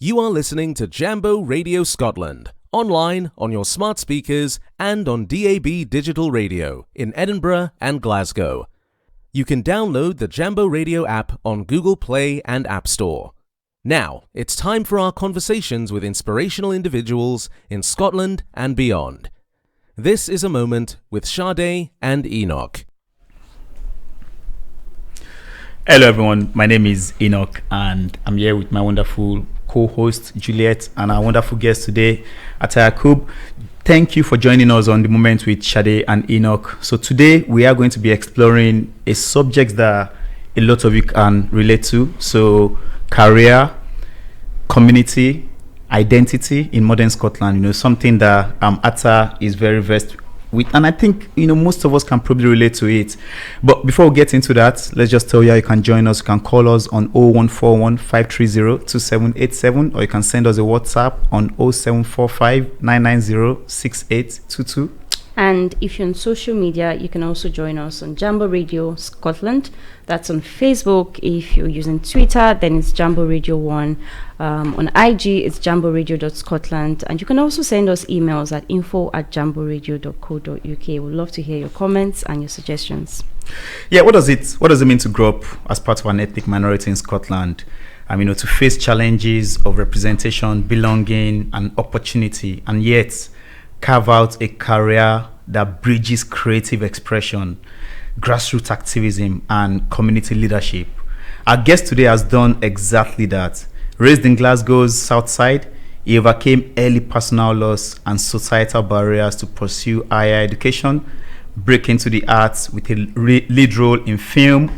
You are listening to Jambo Radio Scotland, online on your smart speakers and on DAB digital radio in Edinburgh and Glasgow. You can download the Jambo Radio app on Google Play and App Store. Now, it's time for our conversations with inspirational individuals in Scotland and beyond. This is a moment with Sade and Enoch. Hello everyone, my name is Enoch and I'm here with my wonderful co-host Juliet and our wonderful guest today, ATTA YAQUB. Thank you for joining us on The Moment with Sade and Enoch. So today we are going to be exploring a subject that a lot of you can relate to. So career, community, identity in modern Scotland, something that ATTA is very versed with, and I think most of us can probably relate to it. But before we get into that, let's just tell you how you can join us. You can call us on 0141 530 2787, or you can send us a WhatsApp on 0745 990 6822. And if you're on social media, you can also join us on Jambo Radio Scotland. That's on Facebook. If you're using Twitter, then it's Jambo Radio 1. On IG, it's jamboradio.scotland. And you can also send us emails at info@jamboradio.co.uk. We'd love to hear your comments and your suggestions. Yeah, what does it mean to grow up as part of an ethnic minority in Scotland? To face challenges of representation, belonging, and opportunity, and yet carve out a career that bridges creative expression, grassroots activism, and community leadership. Our guest today has done exactly that. Raised in Glasgow's south side, he overcame early personal loss and societal barriers to pursue higher education, break into the arts with a lead role in film,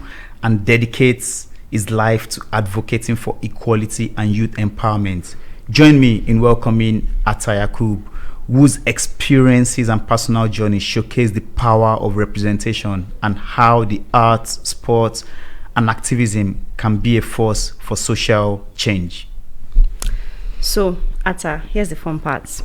and dedicates his life to advocating for equality and youth empowerment. Join me in welcoming ATTA YAQUB, whose experiences and personal journey showcase the power of representation and how the arts, sports, and activism can be a force for social change. So, Atta, here's the fun parts.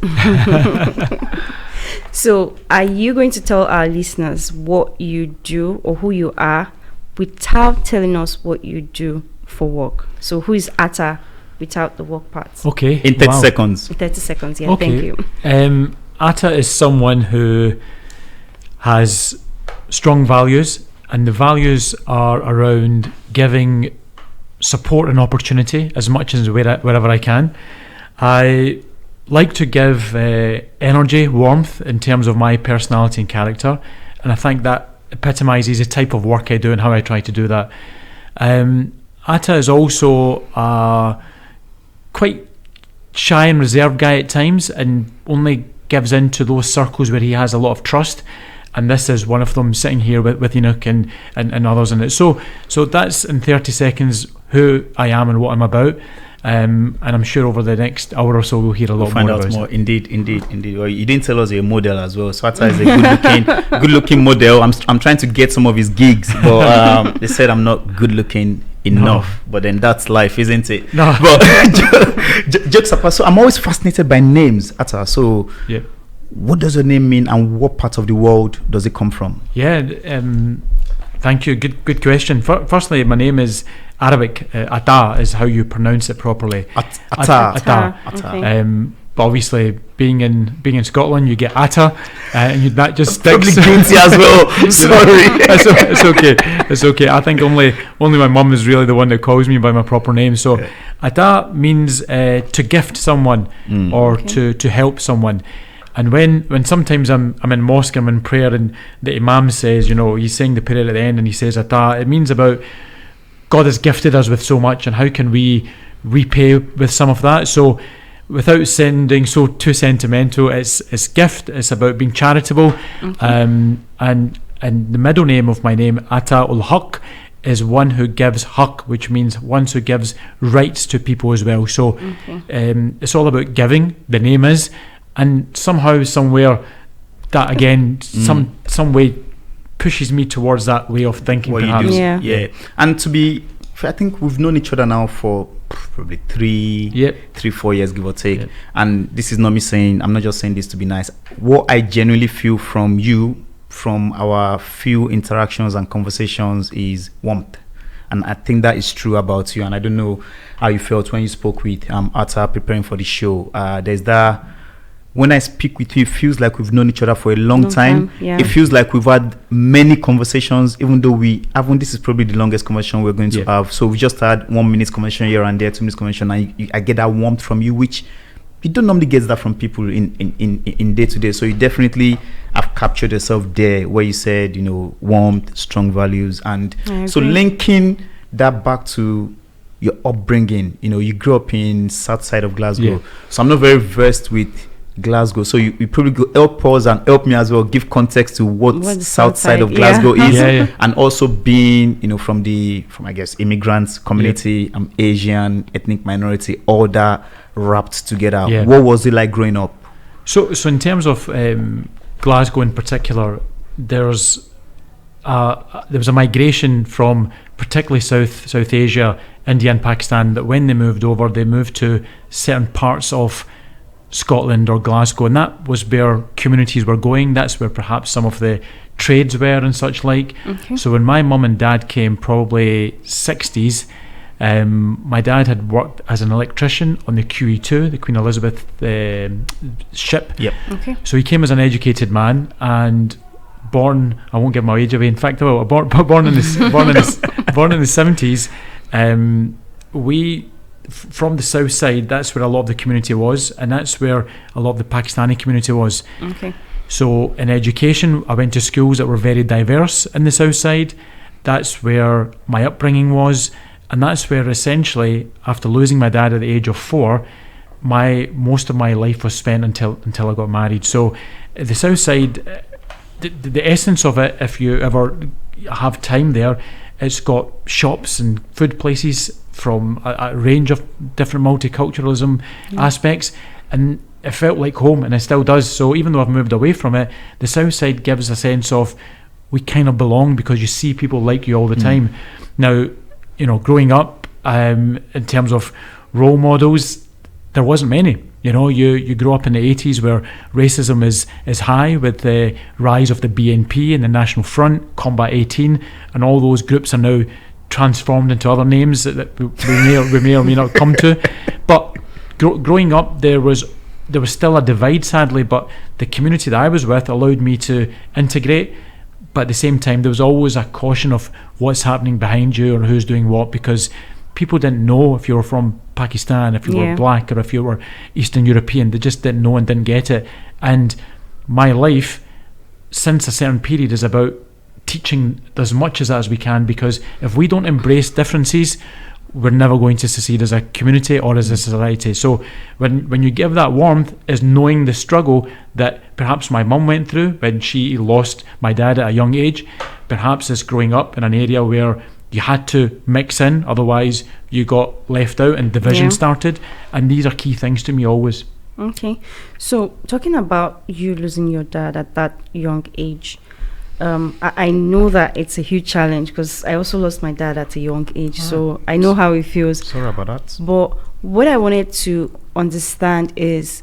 So, are you going to tell our listeners what you do or who you are without telling us what you do for work? So, who is Atta without the work parts? Okay. In 30 seconds. In 30 seconds, yeah, Okay. thank you. ATTA is someone who has strong values, and the values are around giving support and opportunity as much as wherever I can. I like to give energy, warmth in terms of my personality and character, and I think that epitomises the type of work I do and how I try to do that. ATTA is also quite shy and reserved guy at times, and only gives in to those circles where he has a lot of trust, and this is one of them, sitting here with Enoch and others in it. So that's in 30 seconds who I am and what I'm about, and I'm sure over the next hour or so we'll hear a lot find more out about more. it. Indeed. Well, you didn't tell us you're a model as well, so ATTA is a good looking model. I'm trying to get some of his gigs, but they said I'm not good looking enough. But then that's life, isn't it? No. But jokes apart, so I'm always fascinated by names, ATTA. So Yeah. what does your name mean, and what part of the world does it come from? Yeah, thank you. Good question. Firstly, my name is Arabic. ATTA is how you pronounce it properly. ATTA. ATTA. Okay. But obviously, being in Scotland, you get ATTA, and that just Probably sticks. guilty as well. Sorry. It's okay. It's okay. I think only my mum is really the one that calls me by my proper name. So, Okay. ATTA means to gift someone or Okay. to help someone. And when sometimes I'm in mosque, I'm in prayer, and the imam says, he's saying the prayer at the end, and he says ATTA, it means about God has gifted us with so much, and how can we repay with some of that? So, without sounding too sentimental, it's gift. It's about being charitable, and the middle name of my name, Atta ul Haq, is one who gives haq, which means one who gives rights to people as well. So it's all about giving. The name is, and somehow, somewhere, that again, some way pushes me towards that way of thinking. What you perhaps. do. Yeah. And I think we've known each other now for probably 3-4 years, give or take. Yep. And this is not me saying, I'm not just saying this to be nice. What I genuinely feel from you, from our few interactions and conversations, is warmth. And I think that is true about you. And I don't know how you felt when you spoke with ATTA preparing for the show. There's that, when I speak with you, it feels like we've known each other for a long time. Yeah. It feels like we've had many conversations, even though we haven't. This is probably the longest conversation we're going to have. So we just had 1 minute conversation here and there, 2 minutes conversation, and I get that warmth from you, which you don't normally get that from people in day to day. So you definitely have captured yourself there, where you said, warmth, strong values, and so linking that back to your upbringing. You grew up in south side of Glasgow, so I'm not very versed with Glasgow, so you probably go help us and help me as well, give context to what south side of Glasgow is, and also being from I guess immigrants community, Asian ethnic minority, all that wrapped together. What was it like growing up? So in terms of Glasgow in particular, there was a migration from particularly South Asia, India and Pakistan, that when they moved over, they moved to certain parts of Scotland or Glasgow, and that was where communities were going. That's where perhaps some of the trades were and such like. So when my mum and dad came, probably 60s, my dad had worked as an electrician on the QE2, the Queen Elizabeth ship. So he came as an educated man and born, I won't give my age away, in fact I will, born in the 70s. From the south side, that's where a lot of the community was, and that's where a lot of the Pakistani community was. So in education, I went to schools that were very diverse in the south side. That's where my upbringing was, and that's where essentially, after losing my dad at the age of 4, most of my life was spent until I got married. So the south side, the essence of it, if you ever have time there, it's got shops and food places from a range of different multiculturalism aspects, and it felt like home, and it still does. So even though I've moved away from it, the south side gives a sense of we kind of belong, because you see people like you all the time. Now, growing up, in terms of role models, there wasn't many. You grew up in the 80s where racism is high, with the rise of the BNP and the National Front, Combat 18, and all those groups are now transformed into other names that we may or may not come to. But growing up, there was still a divide, sadly, but the community that I was with allowed me to integrate. But at the same time, there was always a caution of what's happening behind you or who's doing what, because people didn't know if you were from Pakistan, if you were black, or if you were Eastern European. They just didn't know and didn't get it. And my life, since a certain period, is about teaching as much as that as we can, because if we don't embrace differences, we're never going to succeed as a community or as a society. So when you give that warmth, is knowing the struggle that perhaps my mum went through when she lost my dad at a young age, perhaps is growing up in an area where you had to mix in, otherwise you got left out and division started. And these are key things to me always. Okay, so talking about you losing your dad at that young age, I know that it's a huge challenge, because I also lost my dad at a young age, so I know how it feels. Sorry about that. But what I wanted to understand is,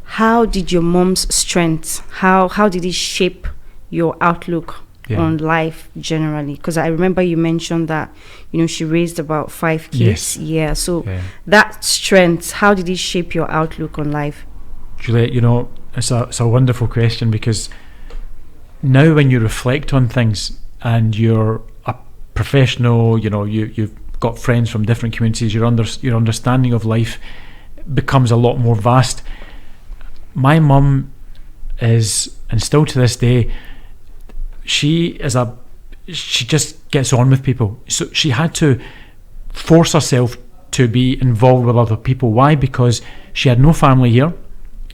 how did your mom's strength, how did it shape your outlook on life generally? Because I remember you mentioned that she raised about 5 kids. So that strength, how did it shape your outlook on life? Juliet, it's a wonderful question, because now when you reflect on things and you're a professional, you've got friends from different communities, your understanding of life becomes a lot more vast. My mum is, and still to this day, she just gets on with people. So she had to force herself to be involved with other people. Why? Because she had no family here,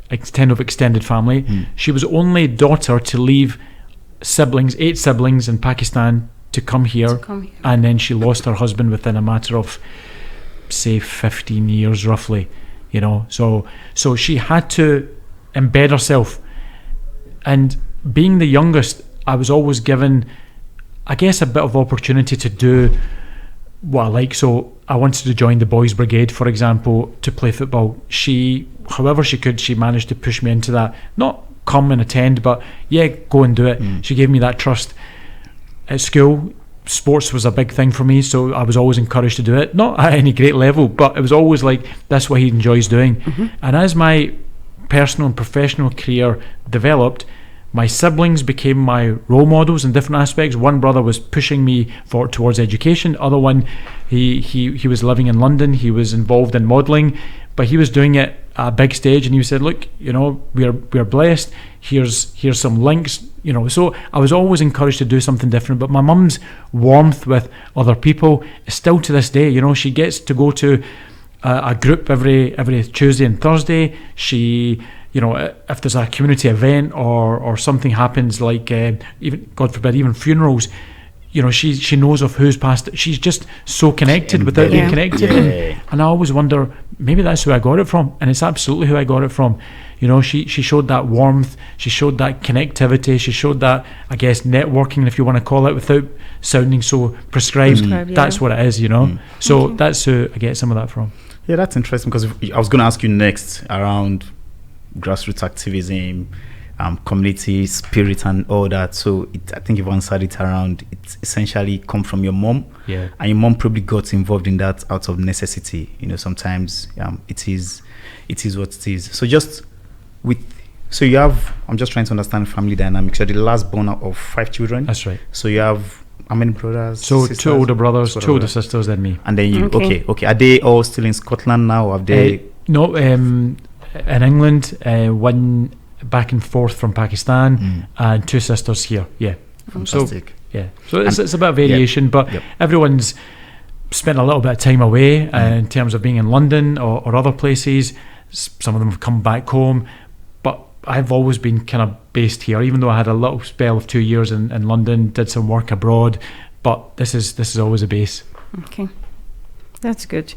extended family. She was only daughter to leave 8 siblings in Pakistan to come here, and then she lost her husband within a matter of, say, 15 years roughly. So she had to embed herself, and being the youngest, I was always given, I guess, a bit of opportunity to do what I like. So I wanted to join the boys brigade, for example, to play football. She, however she could, she managed to push me into that. Not come and attend, but go and do it. She gave me that trust. At school, sports was a big thing for me, so I was always encouraged to do it. Not at any great level, but it was always like, that's what he enjoys doing. And as my personal and professional career developed, my siblings became my role models in different aspects. One brother was pushing me towards education. Other one, he was living in London. He was involved in modelling, but he was doing it at a big stage. And he said, "Look, we're blessed. Here's some links." So I was always encouraged to do something different. But my mum's warmth with other people is still to this day. She gets to go to a group every Tuesday and Thursday. She, if there's a community event or something happens, like even, God forbid, even funerals, she knows of who's passed. She's just so connected without being connected. And I always wonder, maybe that's who I got it from, and it's absolutely who I got it from. She showed that warmth, she showed that connectivity, she showed that, I guess, networking, if you want to call it, without sounding so prescribed. That's what it is, So that's who I get some of that from. Yeah, that's interesting, because I was going to ask you next around grassroots activism, community spirit and all that. So I think you've answered it around, it's essentially come from your mom. Yeah. And your mom probably got involved in that out of necessity. Sometimes it is what it is. So you have, I'm just trying to understand family dynamics. You're the last born out of 5 children. That's right. So you have how many brothers? So sisters? 2 older brothers, 2 older sisters, then me. And then you. Okay. Are they all still in Scotland now? Have they? No, in England, one back and forth from Pakistan, and 2 sisters here. Yeah. Fantastic. So it's a bit of variation, but everyone's spent a little bit of time away in terms of being in London or other places. Some of them have come back home, but I've always been kind of based here, even though I had a little spell of 2 years in London, did some work abroad, but this is always a base. Okay, that's good.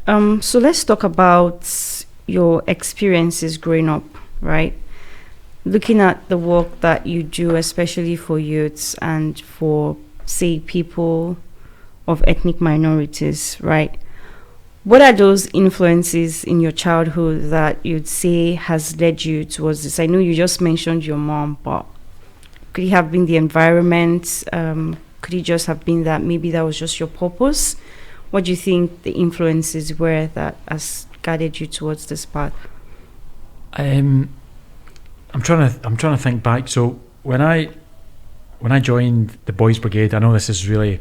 So let's talk about your experiences growing up, right? Looking at the work that you do, especially for youths and for, say, people of ethnic minorities, right? What are those influences in your childhood that you'd say has led you towards this? I know you just mentioned your mom, but could it have been the environment? Could it just have been that maybe that was just your purpose? What do you think the influences were that has guided you towards this path? I'm trying to think back. So when I joined the Boys Brigade, I know this is really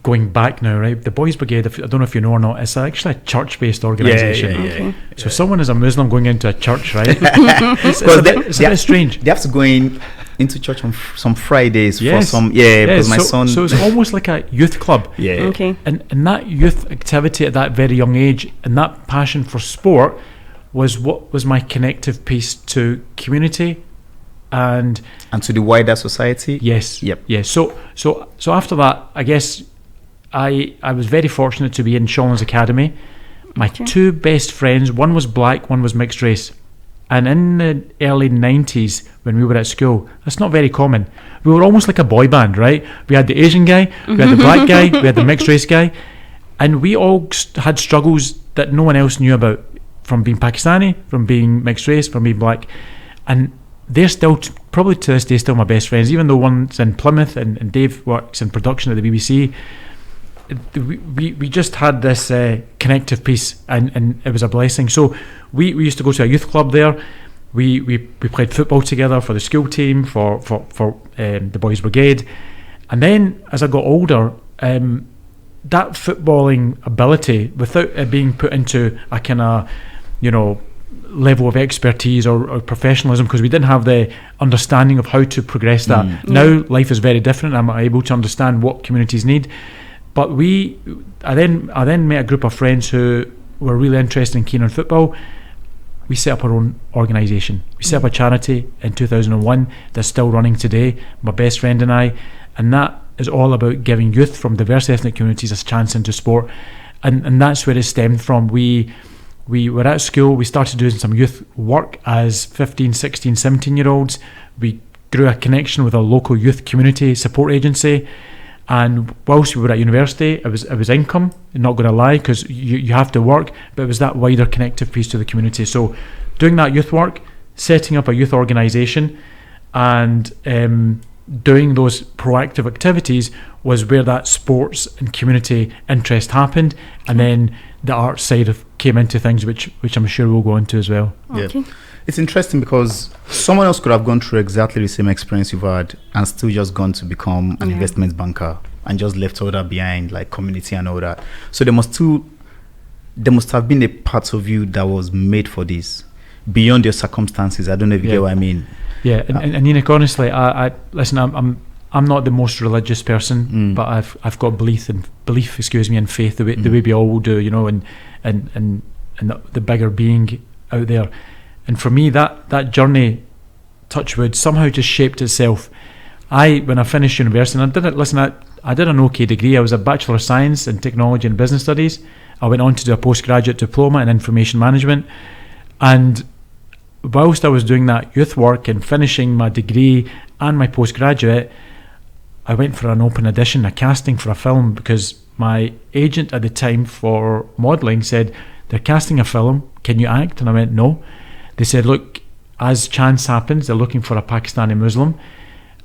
going back now, right? The Boys Brigade, I don't know if you know or not, it's actually a church-based organisation. Okay. So someone as a Muslim going into a church, right? It's a bit strange. They have to go into church on some Fridays for some. Because my son. So it's almost like a youth club. Yeah. Okay. And that youth activity at that very young age, and that passion for sport, was what was my connective piece to community and to the wider society. Yes. Yep. Yes. So after that, I guess I was very fortunate to be in Shawlands Academy. My 2 best friends, one was black, one was mixed race. And in the early 90s, when we were at school, that's not very common. We were almost like a boy band, right? We had the Asian guy, we had the black guy, we had the mixed race guy, and we all had struggles that no one else knew about, from being Pakistani, from being mixed race, from being black. And they're still, probably to this day, still my best friends, even though one's in Plymouth and Dave works in production at the BBC. We just had this connective piece, and it was a blessing. So we used to go to a youth club there. We played football together for the school team, for the Boys Brigade. And then as I got older, that footballing ability, without it being put into a kind of, level of expertise or professionalism, because we didn't have the understanding of how to progress that. Now life is very different. I'm able to understand what communities need. But I then met a group of friends who were really interested and keen on football. We set up our own organisation. We set up a charity in 2001 that's still running today, my best friend and I, and that is all about giving youth from diverse ethnic communities a chance into sport. And that's where it stemmed from. We were at school, we started doing some youth work as 15, 16, 17-year-olds. We grew a connection with a local youth community support agency. And whilst we were at university, it was income, not going to lie, because you have to work, but it was that wider connective piece to the community. So doing that youth work, setting up a youth organisation, and doing those proactive activities was where that sports and community interest happened, and then the art side came into things, which I'm sure we'll go into as well. Okay. Yeah. It's interesting because someone else could have gone through exactly the same experience you've had and still just gone to become an investment banker and just left all that behind, like community and all that. So there must have been a part of you that was made for this beyond your circumstances. I don't know if you get what I mean. Yeah, and Enoch, honestly, I listen. I'm not the most religious person, but I've got belief and faith the way we all do, you know, and the bigger being out there. And for me, that journey, touch wood, somehow just shaped itself. When I finished university, and I did an okay degree. I was a Bachelor of Science in Technology and Business Studies. I went on to do a postgraduate diploma in Information Management. And whilst I was doing that youth work and finishing my degree and my postgraduate, I went for an open audition, a casting for a film, because my agent at the time for modelling said, they're casting a film, can you act? And I went, no. They said, look, as chance happens, they're looking for a Pakistani Muslim.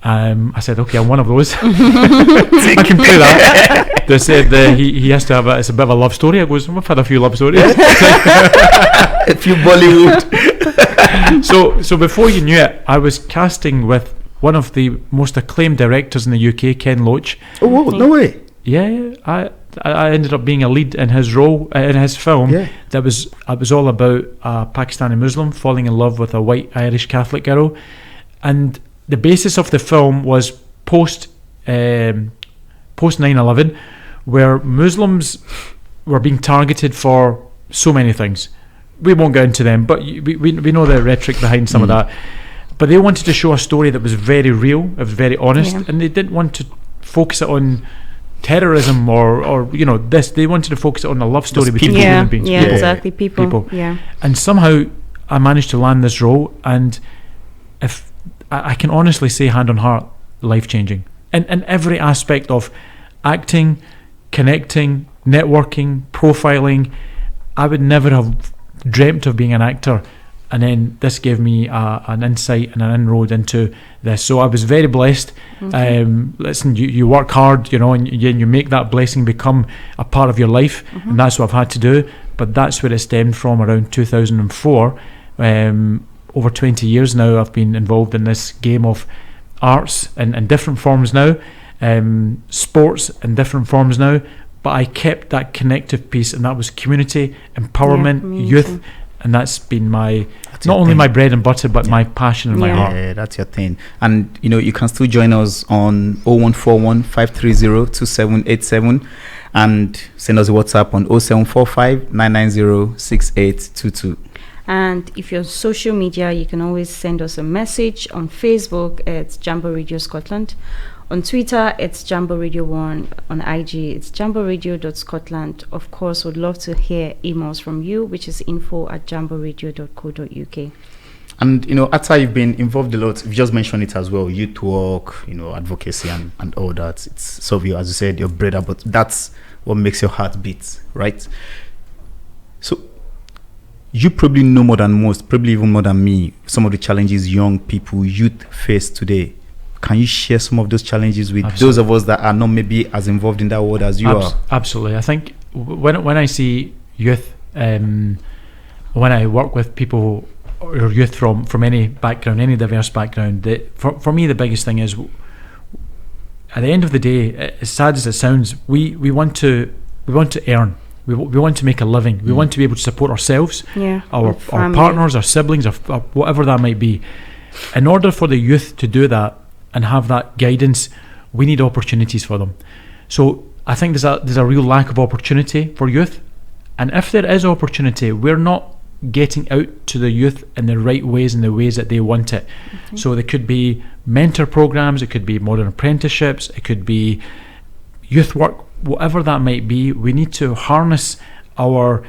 I said, okay, I'm one of those. I can play that. They said he has to have it's a bit of a love story. I goes, we've had a few love stories. A few Bollywood. So before you knew it, I was casting with one of the most acclaimed directors in the UK, Ken Loach. Oh, no way. Yeah, I ended up being a lead in his role in his film. Yeah. It was all about a Pakistani Muslim falling in love with a white Irish Catholic girl, and the basis of the film was post 9/11, where Muslims were being targeted for so many things. We won't go into them, but we know the rhetoric behind some of that. But they wanted to show a story that was very real, it was very honest, and they didn't want to focus it on terrorism or you know this. They wanted to focus it on a love story between human beings. Yeah, exactly. People. Yeah. And somehow I managed to land this role, and if I can honestly say, hand on heart, life-changing. In every aspect of acting, connecting, networking, profiling. I would never have dreamt of being an actor, and then this gave me an insight and an inroad into this. So I was very blessed. Listen, you work hard, you know, and you make that blessing become a part of your life, and that's what I've had to do. But that's where it stemmed from, around 2004. Over 20 years now I've been involved in this game of arts in different forms now, sports in different forms now, but I kept that connective piece, and that was community, empowerment, youth, and that's been not only my bread and butter, but my passion and my heart. Yeah, that's your thing. And you know, you can still join us on 0141 530 2787 and send us a WhatsApp on 0745 990 6822. And if you're on social media, you can always send us a message. On Facebook, it's Jambo Radio Scotland. On Twitter, it's Jambo Radio 1. On IG, it's jamboradio.scotland. Of course, we'd love to hear emails from you, which is info@jamboradio.co.uk. And, you know, ATTA, you've been involved a lot. You've just mentioned it as well. Youth work, you know, advocacy and all that. It's so you, as you said, your bread, but that's what makes your heart beat, right? So you probably know more than most, probably even more than me, some of the challenges young people, youth face today. Can you share some of those challenges with those of us that are not maybe as involved in that world as you are? Absolutely. I think when I see youth, when I work with people or youth from any background, any diverse background, for me the biggest thing is, at the end of the day, as sad as it sounds, we want to earn. We want to make a living. We want to be able to support ourselves, our partners, our siblings, or whatever that might be. In order for the youth to do that and have that guidance, we need opportunities for them. So I think there's a real lack of opportunity for youth. And if there is opportunity, we're not getting out to the youth in the right ways, in the ways that they want it. So there could be mentor programs, it could be modern apprenticeships, it could be youth work, whatever that might be. We need to harness our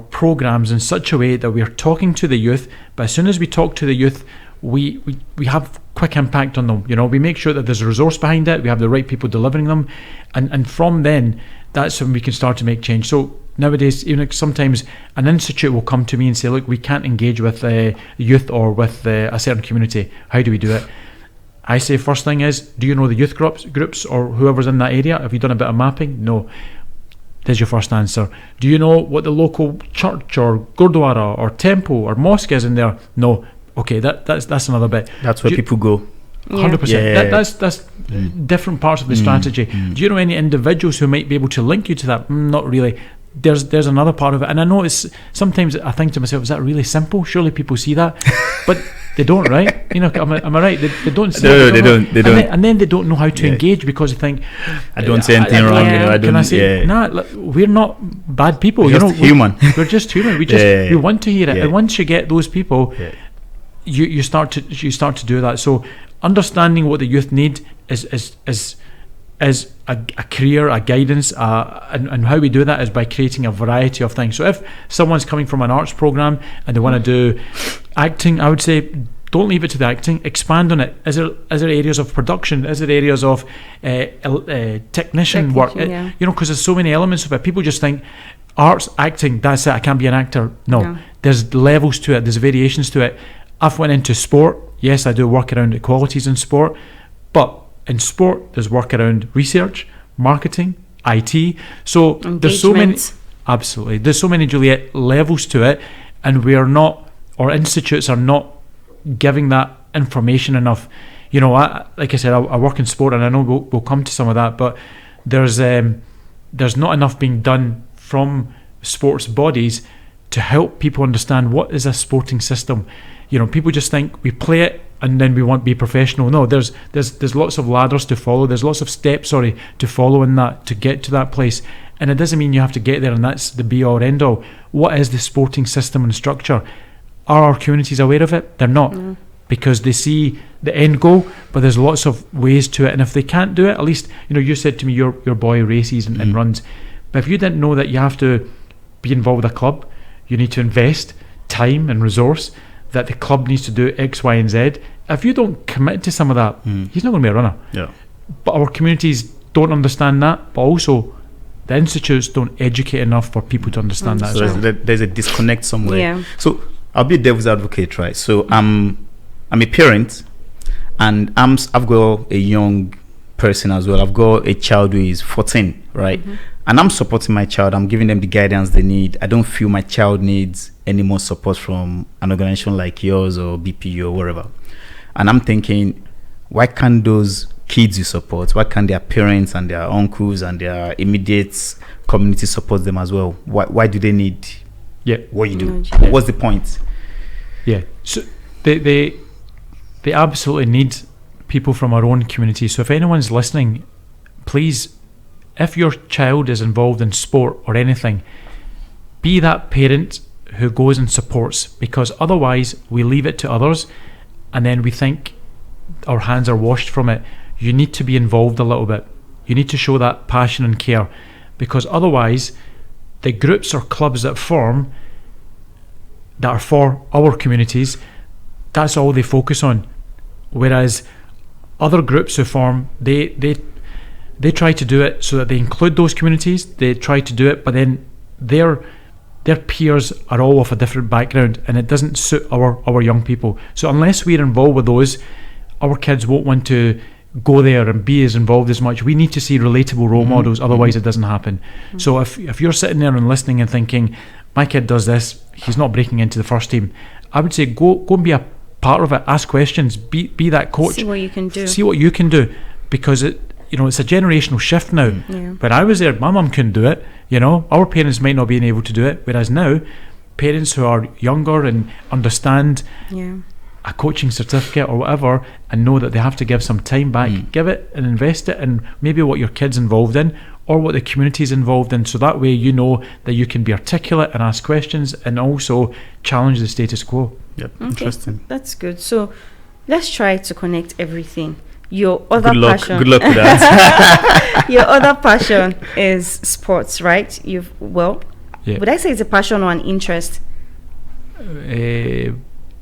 programs in such a way that we are talking to the youth, but as soon as we talk to the youth, we have quick impact on them. You know, we make sure that there's a resource behind it, we have the right people delivering them, and from then that's when we can start to make change. So nowadays, even like sometimes an institute will come to me and say, look, we can't engage with youth or with a certain community. How do we do it? I say first thing is, do you know the youth groups or whoever's in that area? Have you done a bit of mapping? No. There's your first answer. Do you know what the local church or gurdwara or temple or mosque is in there? No. Okay, that's another bit. That's where people go. 100%. Yeah. That's different parts of the strategy. Do you know any individuals who might be able to link you to that? Not really. There's another part of it, and I know it's sometimes I think to myself, is that really simple? Surely people see that, but they don't, right? You know, am I right? They don't see No, it. they don't. And then they don't know how to engage because they think, I don't say anything wrong. You know, I don't. Can I say, nah, we're not bad people. We're just human. We're just human. We want to hear it, and once you get those people, you start to do that. So understanding what the youth need is a career, a guidance, and how we do that is by creating a variety of things. So if someone's coming from an arts program and they want to do acting, I would say don't leave it to the acting, expand on it. Is there areas of production? Is there areas of technician work? You know, because there's so many elements of it. People just think arts, acting, that's it, I can't be an actor. No, there's levels to it, there's variations to it. I've went into sport. Yes, I do work around equalities in sport, but in sport there's work around research, marketing, IT. So there's so many, absolutely, there's so many, Juliet, levels to it, and we are not, or institutes are not giving that information enough. You know, like I said, I work in sport, and I know we'll come to some of that, but there's not enough being done from sports bodies to help people understand what is a sporting system. You know, people just think we play it and then we want to be professional. No, there's lots of ladders to follow. There's lots of steps, to follow in that to get to that place. And it doesn't mean you have to get there and that's the be all or end all. What is the sporting system and structure? Are our communities aware of it? They're not, because they see the end goal, but there's lots of ways to it. And if they can't do it, at least, you know, you said to me your boy races and runs. But if you didn't know that you have to be involved with a club, you need to invest time and resource, that the club needs to do X, Y, and Z. If you don't commit to some of that, he's not going to be a runner. Yeah. But our communities don't understand that, but also the institutes don't educate enough for people to understand that. So there's a disconnect somewhere. Yeah. So I'll be a devil's advocate, right? So I'm a parent, and I've got a young person as well. I've got a child who is 14, right? And I'm supporting my child. I'm giving them the guidance they need. I don't feel my child needs any more support from an organization like yours or BPU or wherever. And I'm thinking, why can't those kids you support, why can't their parents and their uncles and their immediate community support them as well? Why do they need what you do? What's the point? Yeah, so they absolutely need people from our own community. So if anyone's listening, please, if your child is involved in sport or anything, be that parent who goes and supports, because otherwise we leave it to others and then we think our hands are washed from it. You need to be involved a little bit. You need to show that passion and care, because otherwise the groups or clubs that form that are for our communities, that's all they focus on. Whereas other groups who form, they try to do it so that they include those communities. They try to do it, but then their peers are all of a different background, and it doesn't suit our young people. So unless we're involved with those, our kids won't want to go there and be as involved as much. We need to see relatable role models, otherwise it doesn't happen. So if you're sitting there and listening and thinking, my kid does this, he's not breaking into the first team, I would say go and be a part of it. Ask questions, be that coach, see what you can do, because it's a generational shift now. When I was there, my mum couldn't do it. You know, our parents might not be able to do it, whereas now parents who are younger and understand a coaching certificate or whatever, and know that they have to give some time back, give it and invest it in maybe what your kid's involved in or what the community's involved in, so that way you know that you can be articulate and ask questions and also challenge the status quo. Interesting. That's good. So let's try to connect everything. Your other passion. Good luck with that. Your other passion is sports, right? Would I say it's a passion or an interest?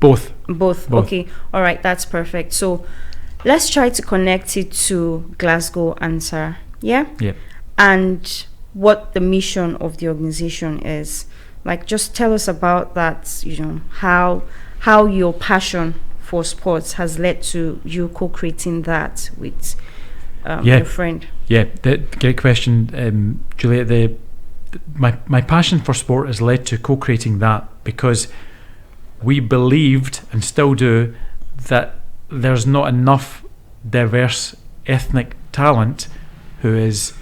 Both. Okay. All right. That's perfect. So let's try to connect it to Glasgow and Sarah. Yeah. And what the mission of the organization is. Like, just tell us about that. You know, how your passion for sports has led to you co-creating that with your friend? Yeah, great question, Juliet. My passion for sport has led to co-creating that because we believed, and still do, that there's not enough diverse ethnic talent who is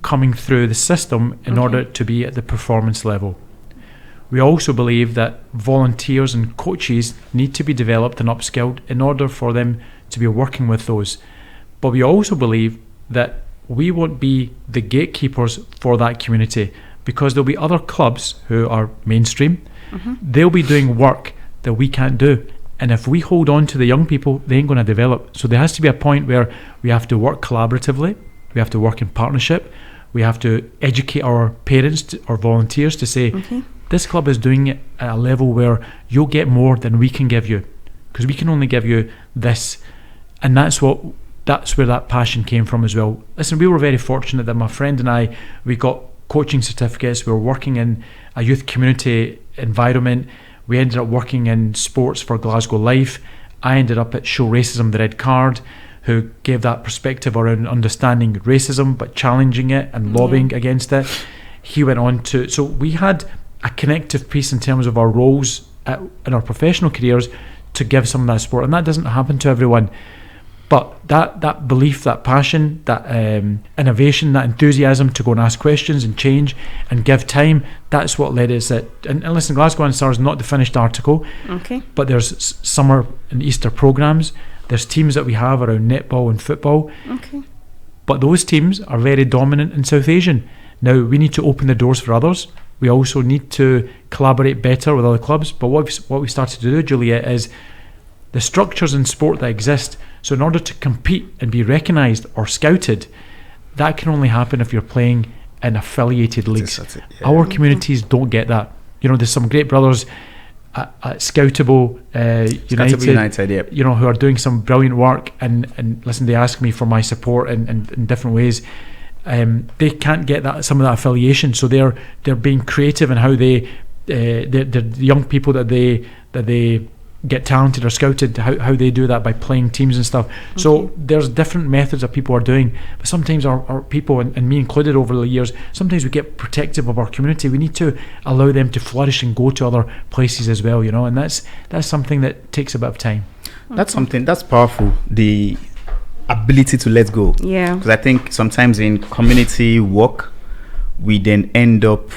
coming through the system in order to be at the performance level. We also believe that volunteers and coaches need to be developed and upskilled in order for them to be working with those. But we also believe that we won't be the gatekeepers for that community, because there'll be other clubs who are mainstream. They'll be doing work that we can't do. And if we hold on to the young people, they ain't going to develop. So there has to be a point where we have to work collaboratively. We have to work in partnership. We have to educate our parents or volunteers to say, this club is doing it at a level where you'll get more than we can give you, because we can only give you this. And that's where that passion came from as well. Listen, we were very fortunate that my friend and I, we got coaching certificates. We were working in a youth community environment. We ended up working in sports for Glasgow Life. I ended up at Show Racism the Red Card, who gave that perspective around understanding racism but challenging it and lobbying against it. He went on to, so we had a connective piece in terms of our roles in our professional careers to give some of that support, and that doesn't happen to everyone. But that belief, that passion, that innovation, that enthusiasm to go and ask questions and change and give time, that's what led us at. And listen, Glasgow Ansar is not the finished article, but there's summer and Easter programmes. There's teams that we have around netball and football. But those teams are very dominant in South Asian. Now, we need to open the doors for others. We also need to collaborate better with other clubs. But what we started to do, Juliet, is the structures in sport that exist. So in order to compete and be recognised or scouted, that can only happen if you're playing in affiliated leagues. Our communities don't get that. You know, there's some great brothers at Scoutable United, you know, who are doing some brilliant work. And listen, they ask me for my support in different ways. They can't get some of that affiliation, so they're being creative in how they're the young people that they get talented or scouted, how they do that by playing teams and stuff. So there's different methods that people are doing, but sometimes our people, and me included over the years, sometimes we get protective of our community. We need to allow them to flourish and go to other places as well, you know, and that's something that takes a bit of time. That's something that's powerful, the ability to let go. Because I think sometimes in community work we then end up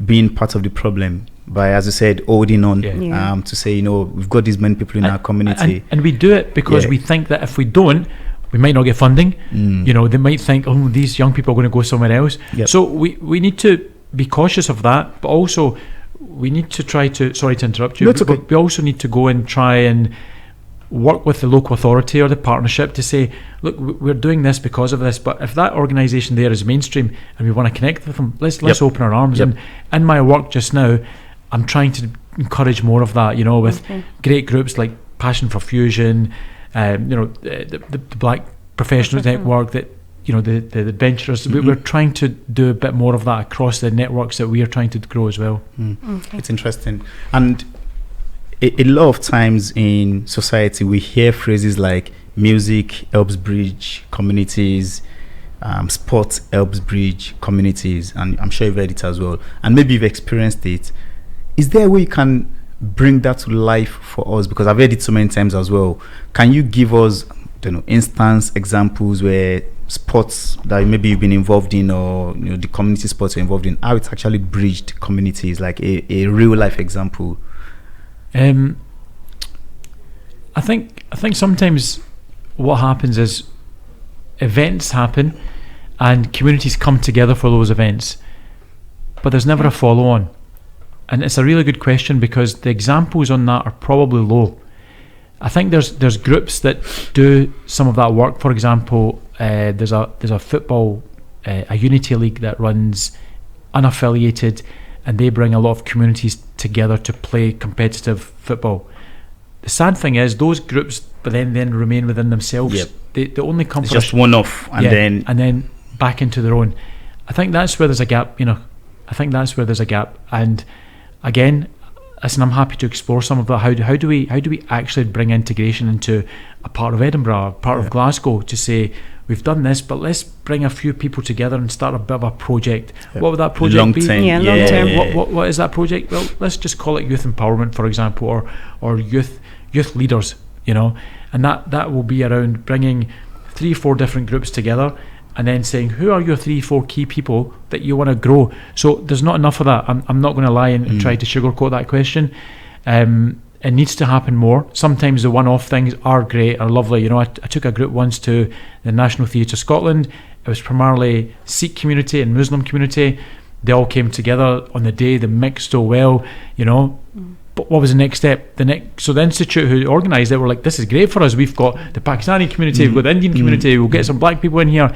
being part of the problem by, as you said, holding on to say, you know, we've got these many people in our community, and we do it because we think that if we don't, we might not get funding. You know, they might think, oh, these young people are going to go somewhere else. So we need to be cautious of that, but also we need to try to, sorry to interrupt you, but we also need to go and try and work with the local authority or the partnership to say, look, we're doing this because of this, but if that organisation there is mainstream and we want to connect with them, let's open our arms. And in my work just now, I'm trying to encourage more of that, you know, with great groups like Passion for Fusion, you know, the Black Professionals Network, that, you know, the adventurers. We're trying to do a bit more of that across the networks that we are trying to grow as well. It's interesting. And a lot of times in society we hear phrases like music helps bridge communities, sport helps bridge communities, and I'm sure you've heard it as well, and maybe you've experienced it. Is there a way you can bring that to life for us? Because I've heard it so many times as well. Can you give us, instance examples where sports that maybe you've been involved in, or the community sports you're involved in, how it's actually bridged communities, like a real life example? I think sometimes what happens is events happen and communities come together for those events, but there's never a follow-on. And it's a really good question, because the examples on that are probably low. I think there's groups that do some of that work. For example, there's a football, a Unity League that runs unaffiliated, and they bring a lot of communities together to play competitive football. The sad thing is those groups, but then remain within themselves. They only come it's for just one off, and then back into their own. I think that's where there's a gap. I think that's where there's a gap. And again, listen, I'm happy to explore some of that. How do we actually bring integration into a part of Edinburgh, a part of Glasgow, to say we've done this, but let's bring a few people together and start a bit of a project. What would that project be? Yeah, long term. What is that project? Well, let's just call it youth empowerment, for example, or youth leaders, and that will be around bringing 3-4 different groups together, and then saying, who are your 3-4 key people that you want to grow? So there's not enough of that. I'm not going to lie and try to sugarcoat that question. It needs to happen more. Sometimes the one-off things are great, are lovely. I took a group once to the National Theatre Scotland. It was primarily Sikh community and Muslim community. They all came together on the day. They mixed so well, But what was the next step? So the institute who organised it were like, this is great for us. We've got the Pakistani community, we've got the Indian community, we'll get some black people in here.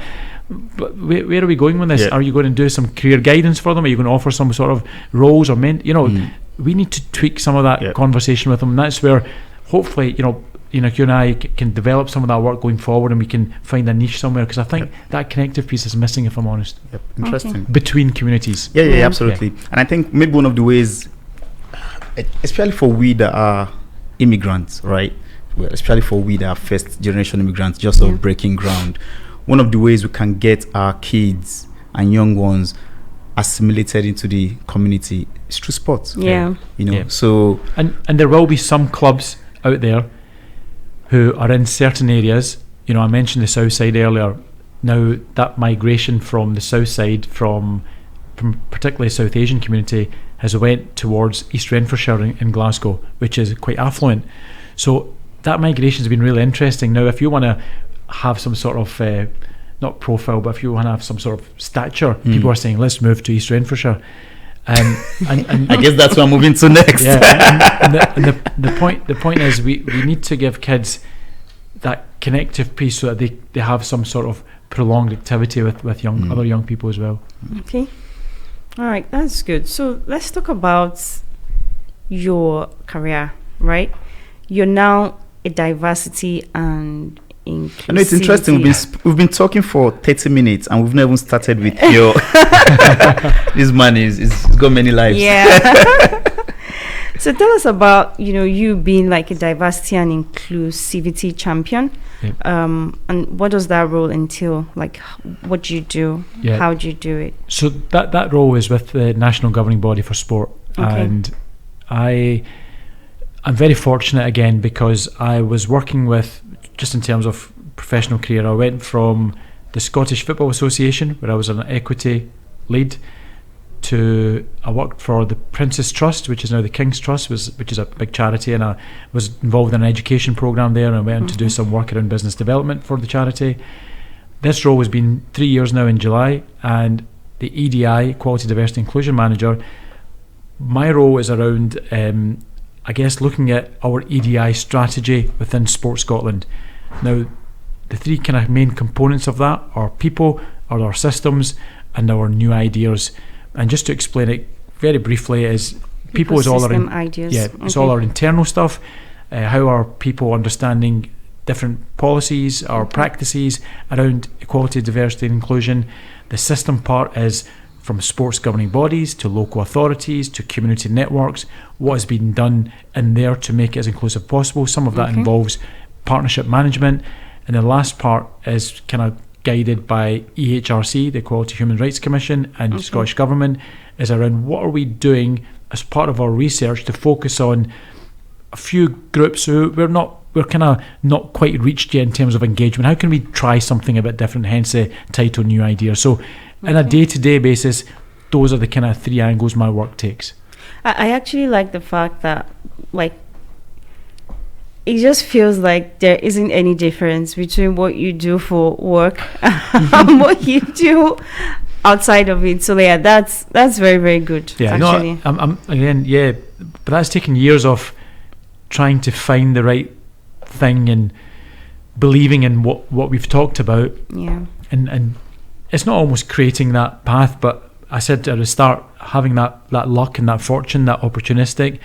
But where are we going with this? Are you going to do some career guidance for them? Are you going to offer some sort of roles or we need to tweak some of that conversation with them. And that's where hopefully, you and I can develop some of that work going forward, and we can find a niche somewhere, because I think that connective piece is missing, if I'm honest. Interesting. Between communities. Yeah, absolutely. And I think maybe one of the ways, especially for we that are immigrants, right? Well, especially for we that are first generation immigrants, just sort of breaking ground. One of the ways we can get our kids and young ones assimilated into the community is through sports. So and there will be some clubs out there who are in certain areas. I mentioned the south side earlier. Now that migration from the south side, from particularly South Asian community, has went towards East Renfrewshire in Glasgow, which is quite affluent. So that migration has been really interesting. Now, if you want to have some sort of not profile, but if you want to have some sort of stature, people are saying, let's move to East Renfrewshire. And I guess that's what I'm moving to next. The point is we need to give kids that connective piece so that they have some sort of prolonged activity with other young people as well. Okay. All right, that's good. So let's talk about your career, right? You're now a diversity and inclusivity. I know it's interesting. We've been talking for 30 minutes and we've not even started with your. This man is got many lives. Yeah. So tell us about you being like a diversity and inclusivity champion. Yep. And what does that role entail? Like, what do you do? Yeah. How do you do it? So that role is with the National Governing Body for Sport. Okay. And I'm very fortunate again, because I was working with, just in terms of professional career, I went from the Scottish Football Association, where I was an equity lead, to I worked for the Prince's Trust, which is now the King's Trust, which is a big charity, and I was involved in an education programme there, and I went on to do some work around business development for the charity. This role has been 3 years now in July, and the EDI, Equality, Diversity, Inclusion Manager, my role is around I guess looking at our EDI strategy within Sport Scotland. Now, the three kind of main components of that are people, are our systems, and our new ideas. And just to explain it very briefly, is people is all our ideas. Yeah, it's all our internal stuff. How are people understanding different policies or practices around equality, diversity, and inclusion? The system part is from sports governing bodies to local authorities to community networks. What has been done in there to make it as inclusive as possible? Some of that involves partnership management, and the last part is kind of guided by EHRC, the Equality Human Rights Commission, and Scottish Government, is around what are we doing as part of our research to focus on a few groups who we're kind of not quite reached yet in terms of engagement. How can we try something a bit different, hence the title New Ideas? So on a day-to-day basis, those are the kind of three angles my work takes. I actually like the fact that, like, it just feels like there isn't any difference between what you do for work and what you do outside of it. So yeah, that's very, very good. Yeah, actually. no, I'm again, yeah, but that's taken years of trying to find the right thing and believing in what we've talked about. Yeah. And it's not almost creating that path, but I said at the start, having that luck and that fortune, that opportunistic,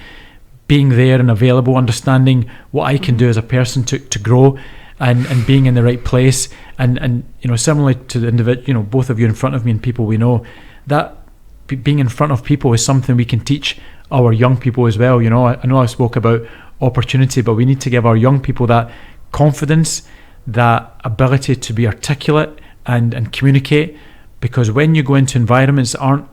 being there and available, understanding what I can do as a person to grow, and being in the right place, and similarly to the individual, both of you in front of me and people we know, that being in front of people is something we can teach our young people as well. I know I spoke about opportunity, but we need to give our young people that confidence, that ability to be articulate and communicate, because when you go into environments that aren't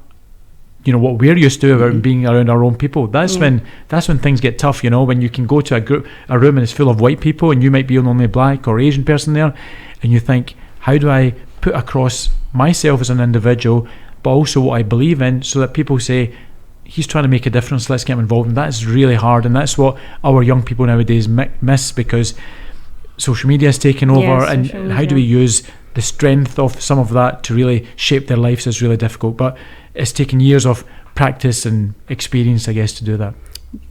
what we're used to about being around our own people, that's when things get tough. When you can go to a room and it's full of white people and you might be the only black or Asian person there, and you think, how do I put across myself as an individual, but also what I believe in, so that people say, he's trying to make a difference, let's get him involved. And that's really hard, and that's what our young people nowadays miss, because social media is taking over, and how do we use the strength of some of that to really shape their lives is really difficult. But it's taken years of practice and experience, I guess, to do that.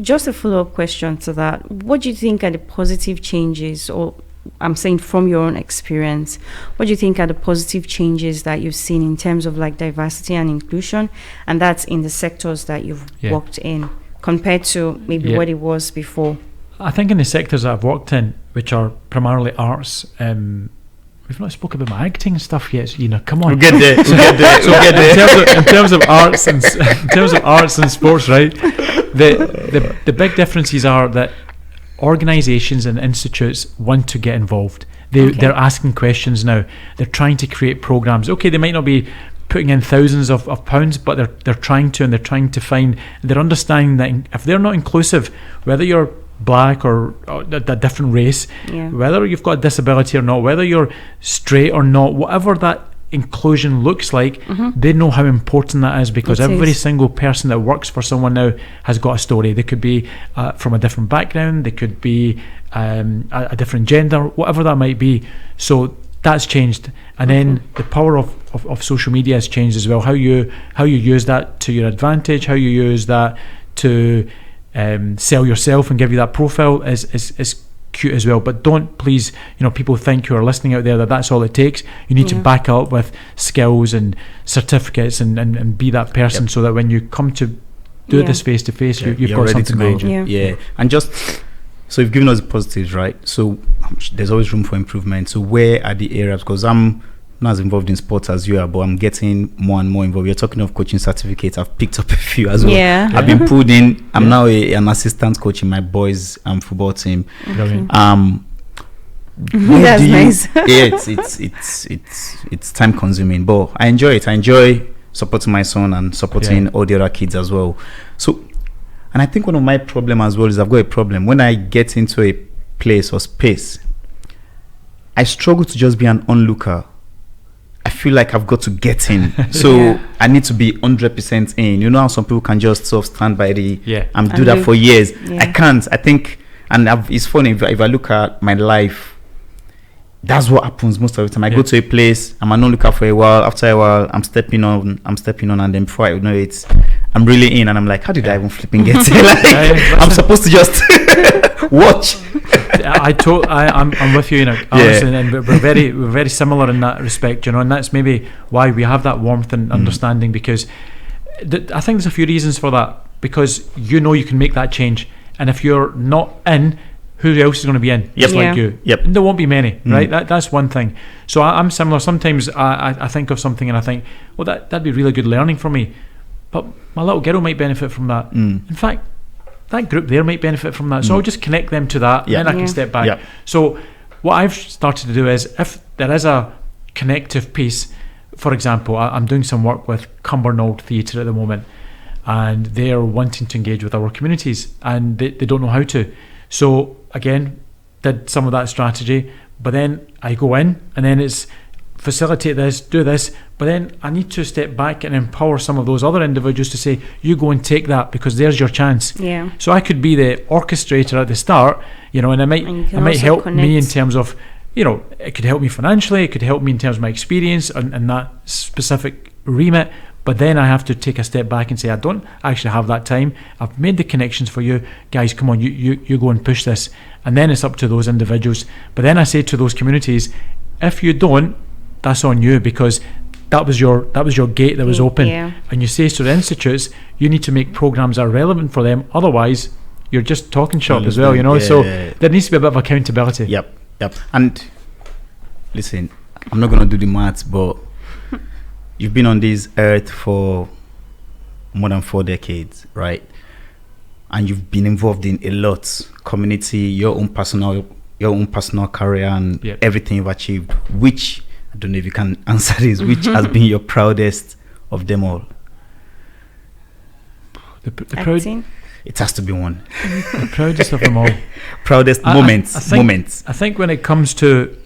Just a follow-up question to that. What do you think are the positive changes, or I'm saying from your own experience, what do you think are the positive changes that you've seen in terms of like diversity and inclusion, and that's in the sectors that you've worked in, compared to maybe what it was before? I think in the sectors that I've worked in, which are primarily arts, we've not spoken about my acting stuff yet. Come on. We'll get there. In terms of arts and sports, right? The big differences are that organisations and institutes want to get involved. They're asking questions now. They're trying to create programmes. Okay, they might not be putting in thousands of pounds, but they're trying to find. They're understanding that if they're not inclusive, whether you're black or a different race, whether you've got a disability or not, whether you're straight or not, whatever that inclusion looks like, they know how important that is, because every single person that works for someone now has got a story. They could be from a different background, they could be a different gender, whatever that might be. So that's changed, and then the power of social media has changed as well. How you use that to your advantage, how you use that to sell yourself and give you that profile is cute as well. But don't, please, people think who are listening out there that that's all it takes. You need to back up with skills and certificates and be that person, so that when you come to do this face to face, you've got something behind you. And just so you've given us the positives, right? So there's always room for improvement. So where are the areas? Because I'm not as involved in sports as you are, but I'm getting more and more involved. You're talking of coaching certificates. I've picked up a few as well. I've been pulled in. I'm now an assistant coach in my boys' football team. That's nice. It's time consuming, but I enjoy it. I enjoy supporting my son and supporting all the other kids as well. So, and I think one of my problem as well is I've got a problem when I get into a place or space. I struggle to just be an onlooker. I feel like I've got to get in. So I need to be 100% in. You know how some people can just sort of stand by and do that for years. I can't. I think, and it's funny, if I look at my life, that's what happens most of the time. I go to a place, I'm an onlooker for a while. After a while, I'm stepping on, and then before I know it, I'm really in, and I'm like, how did I even flipping get in? I'm supposed to just watch. I'm with you, Enoch, honestly, and we're very similar in that respect, and that's maybe why we have that warmth and understanding, because I think there's a few reasons for that, because you can make that change, and if you're not in, who else is going to be in just like you? There won't be many, right? That's one thing. So I'm similar. Sometimes I think of something and I think, well, that'd be really good learning for me, but my little girl might benefit from that. In fact, that group there might benefit from that. So I'll just connect them to that, and then I can step back. So what I've started to do is, if there is a connective piece, for example, I'm doing some work with Cumbernauld Theatre at the moment, and they're wanting to engage with our communities, and they don't know how to. So again, did some of that strategy, but then I go in, and then it's facilitate this, do this, but then I need to step back and empower some of those other individuals to say, you go and take that, because there's your chance. So I could be the orchestrator at the start, and it might help me in terms of, it could help me financially, it could help me in terms of my experience and that specific remit. But then I have to take a step back and say, I don't actually have that time. I've made the connections for you guys. Come on, you go and push this. And then it's up to those individuals. But then I say to those communities, if you don't, that's on you, because that was your gate that was open. And you say to the institutes, you need to make programs that are relevant for them. Otherwise, you're just talking shop as well, So there needs to be a bit of accountability. Yep. And listen, I'm not going to do the maths, but you've been on this earth for more than 4 decades, right? and you've been involved in a lot, community, your own personal career, and everything you've achieved. Which, I don't know if you can answer this, which has been your proudest of them all? The proud. It has to be one. The proudest of them all. Proudest moments. I think when it comes to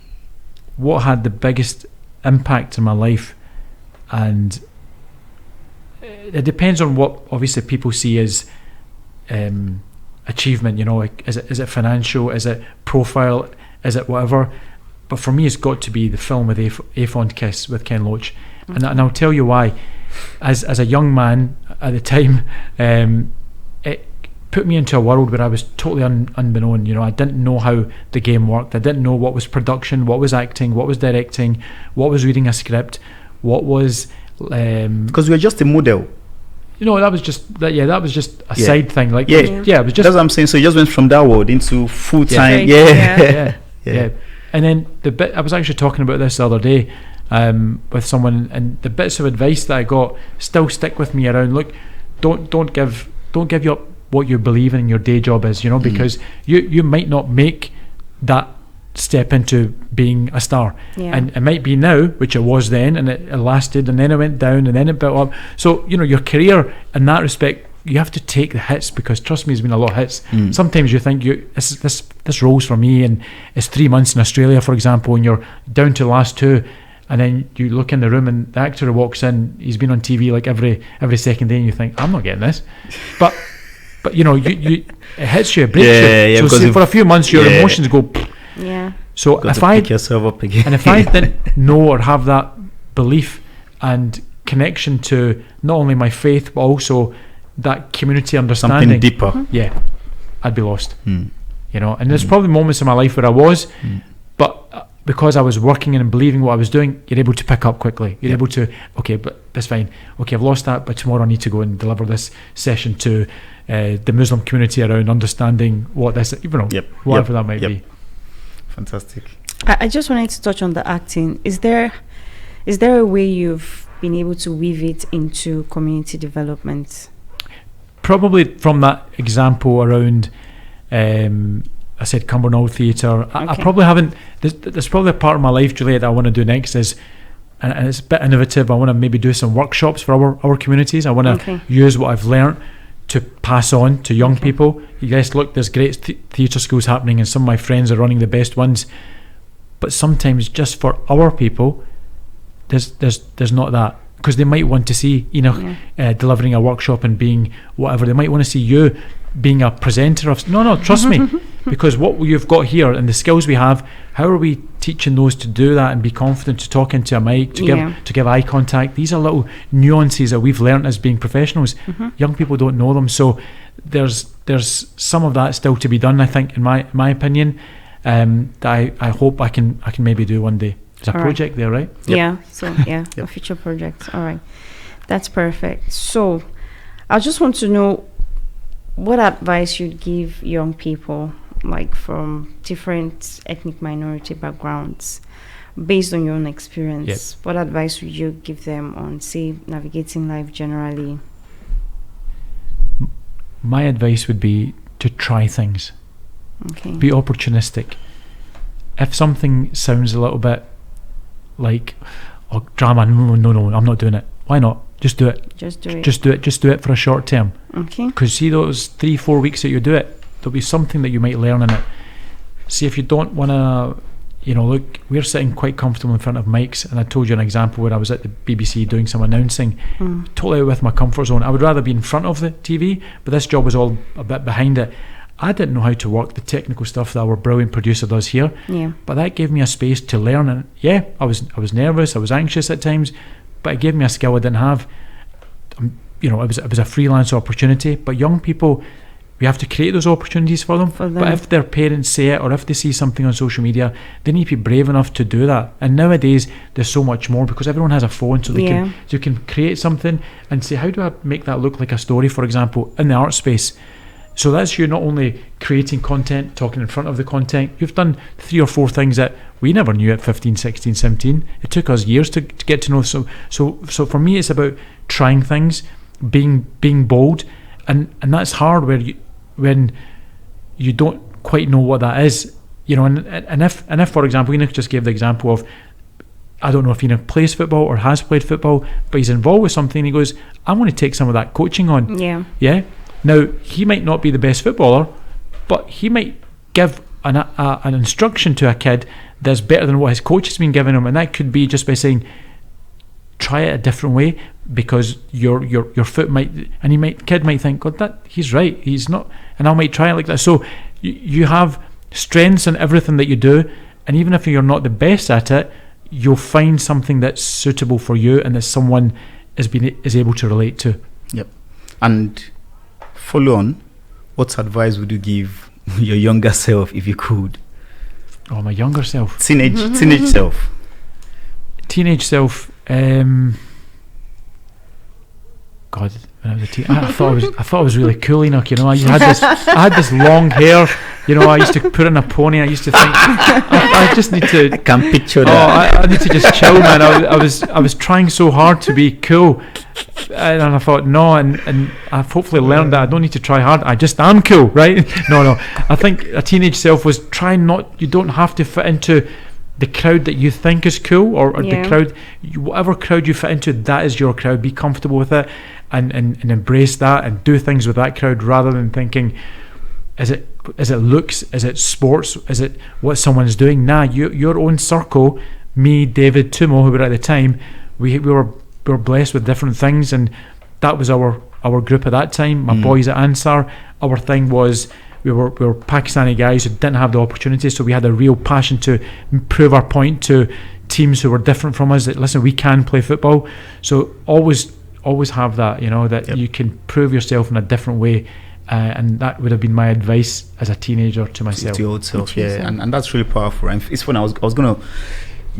what had the biggest impact in my life, and it depends on what obviously people see as achievement. You know, like, is it financial? Is it profile? Is it whatever? But for me, it's got to be the film with A Fond Kiss with Ken Loach, and I'll tell you why. As a young man at the time, it put me into a world where I was totally unbeknown. You know, I didn't know how the game worked. I didn't know what was production, what was acting, what was directing, what was reading a script, what was. Because we were just a model. You know, that was just a side thing. Like, it was just. That's what I'm saying. So you just went from that world into full time. Yeah. And then the bit I was actually talking about this the other day with someone, and the bits of advice that I got still stick with me around. Look, don't give up what you believe in your day job is. You know, because you might not make that step into being a star, and it might be now, which it was then, and it lasted, and then it went down, and then it built up. So you know, your career in that respect, you have to take the hits, because trust me, there's been a lot of hits. Sometimes you think this rolls for me, and it's 3 months in Australia, for example, and you're down to the last 2, and then you look in the room and the actor who walks in, he's been on TV like every second day, and you think, I'm not getting this, but you know, you it hits you, it breaks you. So see, for a few months your emotions go. So if I pick yourself up again, and if I didn't know or have that belief and connection to not only my faith but also that community understanding, something deeper, I'd be lost. You know, and there's probably moments in my life where I was, but because I was working and believing what I was doing, you're able to pick up quickly. You're able to, okay, but that's fine. Okay, I've lost that, but tomorrow I need to go and deliver this session to the Muslim community around understanding what this, you know, whatever that might be. Fantastic. I just wanted to touch on the acting. Is there a way you've been able to weave it into community development? Probably from that example around, I said Cumbernauld Theatre. I probably haven't. There's probably a part of my life, Juliet, that I want to do next is, and it's a bit innovative. I want to maybe do some workshops for our communities. I want to use what I've learnt to pass on to young people. Yes, look, there's great theatre schools happening, and some of my friends are running the best ones. But sometimes, just for our people, there's not that, because they might want to see Enoch delivering a workshop and being whatever. They might want to see you being a presenter of. No, trust me, because what you've got here and the skills we have, how are we teaching those to do that and be confident to talk into a mic, to give eye contact? These are little nuances that we've learned as being professionals. Young people don't know them, so there's some of that still to be done, I think, in my opinion, that I hope I can maybe do one day. There's a project there, right? A future project. All right, that's perfect. So I just want to know what advice you'd give young people, like from different ethnic minority backgrounds, based on your own experience. What advice would you give them on, say, navigating life generally? My advice would be to try things. Be opportunistic. If something sounds a little bit like, oh, drama, no, I'm not doing it. Why not? Just do it. Just do it for a short term. Because see those 3-4 weeks that you do it, there'll be something that you might learn in it. See, if you don't want to, you know, look, we're sitting quite comfortable in front of mics, and I told you an example where I was at the BBC doing some announcing, totally out with my comfort zone. I would rather be in front of the TV, but this job was all a bit behind it. I didn't know how to work the technical stuff that our brilliant producer does here, but that gave me a space to learn. And I was nervous, I was anxious at times, but it gave me a skill I didn't have. You know, it was a freelance opportunity. But young people, we have to create those opportunities for them. But if their parents say it, or if they see something on social media, they need to be brave enough to do that. And nowadays there's so much more, because everyone has a phone, so you can create something and say, how do I make that look like a story, for example, in the art space? So that's you not only creating content, talking in front of the content, you've done 3 or 4 things that we never knew at 15, 16, 17. It took us years to get to know. So for me, it's about trying things, being bold, and that's hard, where when you don't quite know what that is, and if for example, Enoch just gave the example of, I don't know if Enoch plays football or has played football, but he's involved with something, he goes, I want to take some of that coaching on. Yeah. Now, he might not be the best footballer, but he might give an instruction to a kid that's better than what his coach has been giving him, and that could be just by saying, try it a different way, because your foot might, and kid might think, God, that he's right, he's not, and I might try it like that. So you have strengths in everything that you do, and even if you're not the best at it, you'll find something that's suitable for you and that someone is able to relate to. Yep. And follow on, what advice would you give your younger self if you could? Oh, my younger self. Teenage self. Teenage self. God, when I was a teen, I thought I was really cool, Enoch. I had this long hair. I used to put in a pony. I used to think, I just need to. I can picture that. I need to just chill, man. I was trying so hard to be cool, and I thought no, and I've hopefully learned that I don't need to try hard. I just am cool, right? No. I think a teenage self was trying not. You don't have to fit into the crowd that you think is cool, or the crowd, whatever crowd you fit into, that is your crowd. Be comfortable with it, and embrace that, and do things with that crowd, rather than thinking, is it looks, is it sports, is it what someone's doing? Nah, your own circle. Me, David, Tumo, who were at the time, we were blessed with different things, and that was our group at that time. My boys at Ansar, our thing was, we were Pakistani guys who didn't have the opportunity, so we had a real passion to prove our point to teams who were different from us, that listen, we can play football. So always have that, that you can prove yourself in a different way, and that would have been my advice as a teenager to myself. To your old self, and that's really powerful. And it's when I was gonna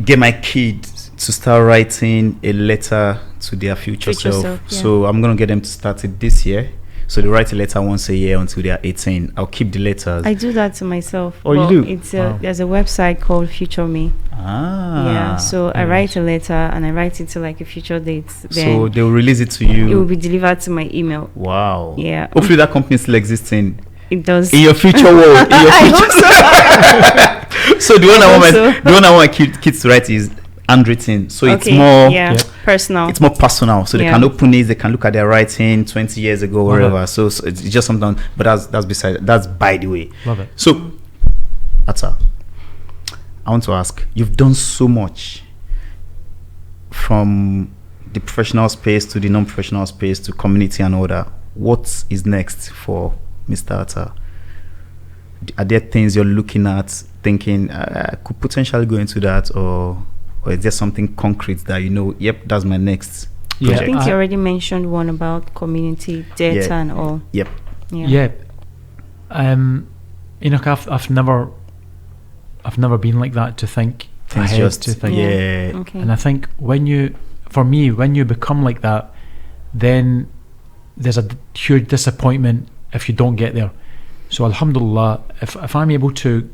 get my kids to start writing a letter to their future self. So I'm gonna get them to start it this year. So they write a letter once a year until they are 18. I'll keep the letters. I do that to myself. Oh, you do? It's there's a website called Future Me. So I write a letter, and I write it to like a future date. So they'll release it to you. It will be delivered to my email. Wow. Yeah. Hopefully that company still exists in. It does. In your future world. In your future. So the one I want my kids to write is handwritten, so it's more personal. It's more personal, so they can open it, they can look at their writing 20 years ago, wherever. So it's just something, but that's by the way. Love it. So ATTA, I want to ask, you've done so much from the professional space to the non-professional space to community and all that. What is next for Mr. ATTA? Are there things you're looking at, thinking I could potentially go into that, or is there something concrete that yep, that's my next project? I think you already mentioned one about community data and all. Yep. Enoch, I've never been like that, to think ahead, to think. Okay. And I think when you become like that, then there's a huge disappointment if you don't get there. So alhamdulillah, if I'm able to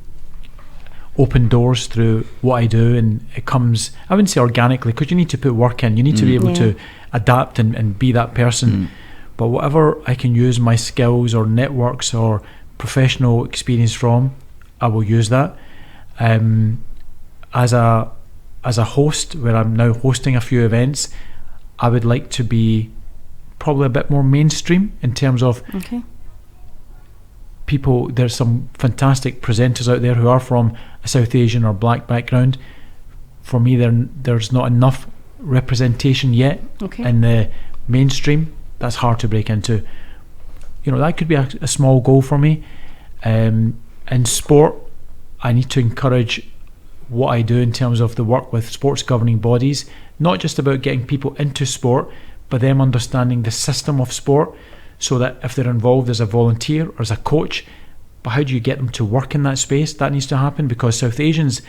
open doors through what I do, and it comes, I wouldn't say organically, because you need to put work in, you need to be able to adapt and be that person, but whatever I can use my skills or networks or professional experience from, I will use that. As a host, where I'm now hosting a few events, I would like to be probably a bit more mainstream in terms of people. There's some fantastic presenters out there who are from a South Asian or black background. For me, there's not enough representation yet in the mainstream. That's hard to break into. That could be a small goal for me. In sport, I need to encourage what I do in terms of the work with sports governing bodies, not just about getting people into sport, but them understanding the system of sport, so that if they're involved as a volunteer or as a coach, but how do you get them to work in that space? That needs to happen, because South Asians,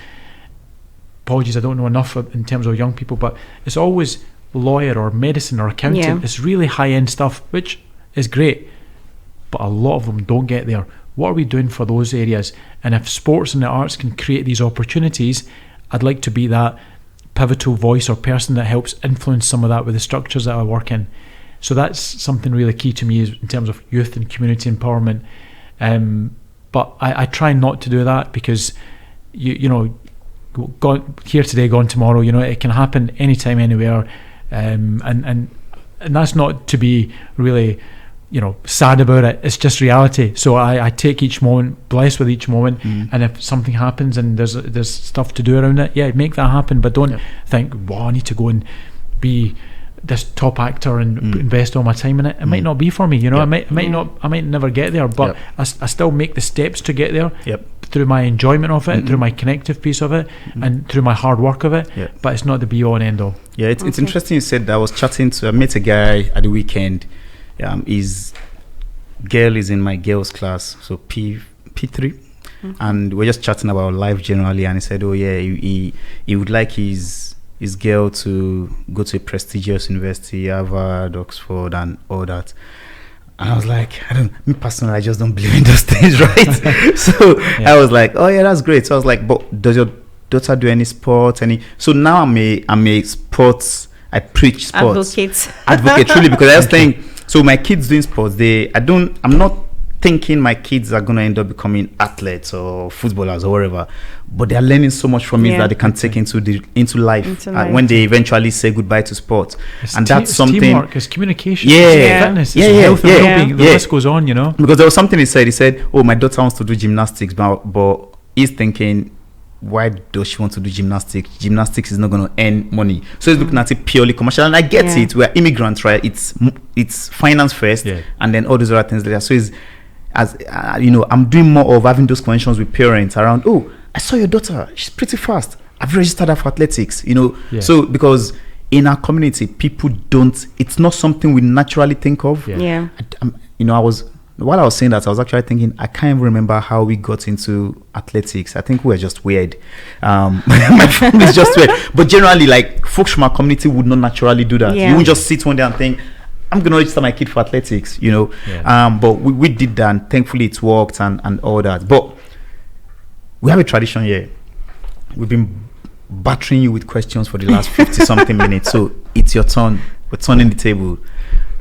apologies, I don't know enough in terms of young people, but it's always lawyer or medicine or accountant. It's really high-end stuff, which is great, but a lot of them don't get there. What are we doing for those areas? And if sports and the arts can create these opportunities, I'd like to be that pivotal voice or person that helps influence some of that with the structures that I work in. So that's something really key to me, is in terms of youth and community empowerment. But I try not to do that, because you know, gone here today, gone tomorrow. You know, it can happen anytime, anywhere, and that's not to be really, you know, sad about it. It's just reality. So I take each moment, blessed with each moment, and if something happens and there's stuff to do around it, yeah, make that happen. But don't think, well, I need to go and be this top actor and invest all my time in it. It might not be for me, you know. I might never get there, but I still make the steps to get there through my enjoyment of it, through my connective piece of it, and through my hard work of it. But it's not the be all and end all. Yeah, it's interesting you said that. I met a guy at the weekend. His girl is in my girls class, so P3, and we're just chatting about life generally, and he said, oh yeah, he would like his girl to go to a prestigious university, Harvard, Oxford, and all that. And I was like, me personally, I just don't believe in those things, right? So I was like, oh yeah, that's great. So I was like, but does your daughter do any sports? So now I'm a sports, I preach sports. Advocate, truly, because I was saying, so my kids doing sports, I'm not thinking my kids are going to end up becoming athletes or footballers or whatever, but they're learning so much from it that they can take into life when they eventually say goodbye to sports. And that's something. Teamwork, it's communication, it's fitness, it's health and well-being. The list goes on, you know. Because there was something he said, oh, my daughter wants to do gymnastics, but he's thinking, why does she want to do gymnastics? Gymnastics is not going to earn money. So he's looking at it purely commercial. And I get it. We're immigrants, right? It's finance first, and then all those other things later. So it's, as you know, I'm doing more of having those conversations with parents around, oh, I saw your daughter, she's pretty fast, I've registered her for athletics, you know. So because in our community, people don't, it's not something we naturally think of. You know, while I was saying that, I was actually thinking, I can't even remember how we got into athletics. I think we were just weird. My family is just weird. But generally, like, folks from our community would not naturally do that. You wouldn't just sit one day and think, I'm going to register my kid for athletics, you know. But we did that, and thankfully it worked and all that. But we have a tradition here. We've been battering you with questions for the last 50-something minutes. So it's your turn. We're turning the table.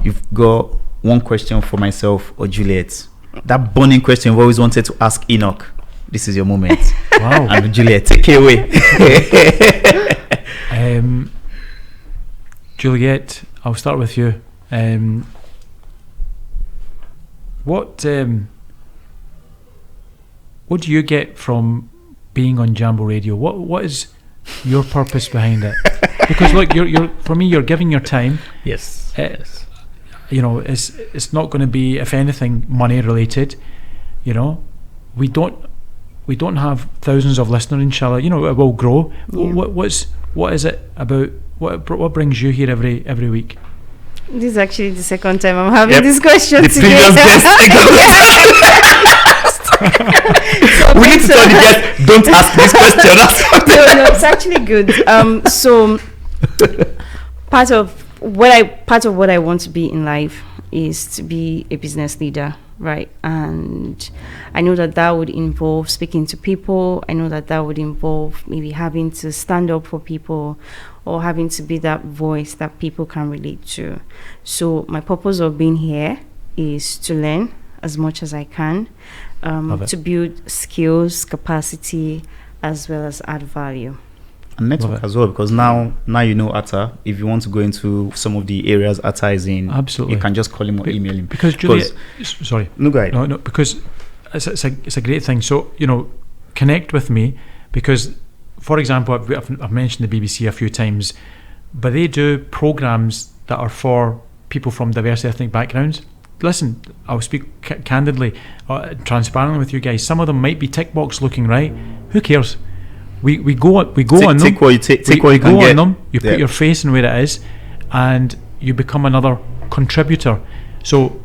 You've got one question for myself or Juliet. That burning question we've always wanted to ask Enoch. This is your moment. Wow. And Juliet, take it away. Juliet, I'll start with you. What do you get from being on Jambo Radio? What is your purpose behind it? Because look, you're for me, you're giving your time. Yes. You know, it's not going to be, if anything, money related. You know, we don't have thousands of listeners, inshallah. You know, it will grow. What is it about? What brings you here every week? This is actually the second time I'm having this question today. We need to tell the guests, don't ask this question. No, it's actually good. So part of what I want to be in life is to be a business leader, right? And I know that would involve speaking to people. I know that would involve maybe having to stand up for people, or having to be that voice that people can relate to. So my purpose of being here is to learn as much as I can, to build skills, capacity, as well as add value. And network as well, because now you know ATTA. If you want to go into some of the areas ATTA is in, absolutely, you can just call him or email him. Because Juliet, sorry, no, go ahead. No, because it's a great thing. So, you know, connect with me, because, for example, I've mentioned the BBC a few times, but they do programs that are for people from diverse ethnic backgrounds. Listen, I'll speak candidly, transparently with you guys. Some of them might be tick box looking, right? Who cares? We go on them. Take what you take what you can get. On them. You put your face in where it is, and you become another contributor. So,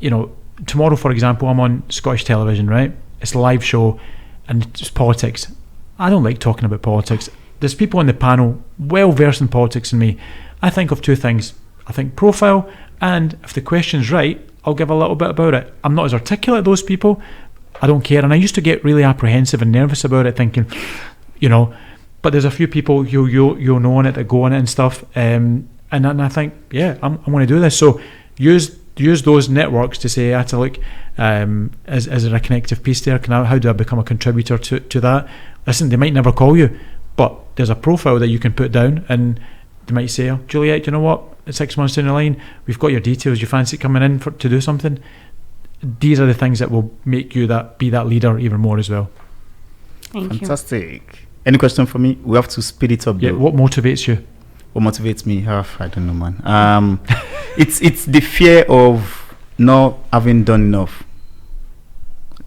you know, tomorrow, for example, I'm on Scottish television, right? It's a live show, and it's politics. I don't like talking about politics. There's people on the panel well versed in politics than me. I think of two things. I think profile, and if the question's right, I'll give a little bit about it. I'm not as articulate as those people. I don't care, and I used to get really apprehensive and nervous about it, thinking, you know, but there's a few people you'll know on it that go on it and stuff, and I think, yeah, I'm going to do this. So use use those networks to say, ATTA, look, is there a connective piece there? How do I become a contributor to that? Listen, they might never call you, but there's a profile that you can put down, and they might say, oh, Juliet, you know what? 6 months down the line, we've got your details. You fancy coming in to do something? These are the things that will make you be that leader even more as well. Thank you. Fantastic. Any question for me? We have to speed it up. Yeah. Though. What motivates you? What motivates me? I don't know, man. It's the fear of not having done enough.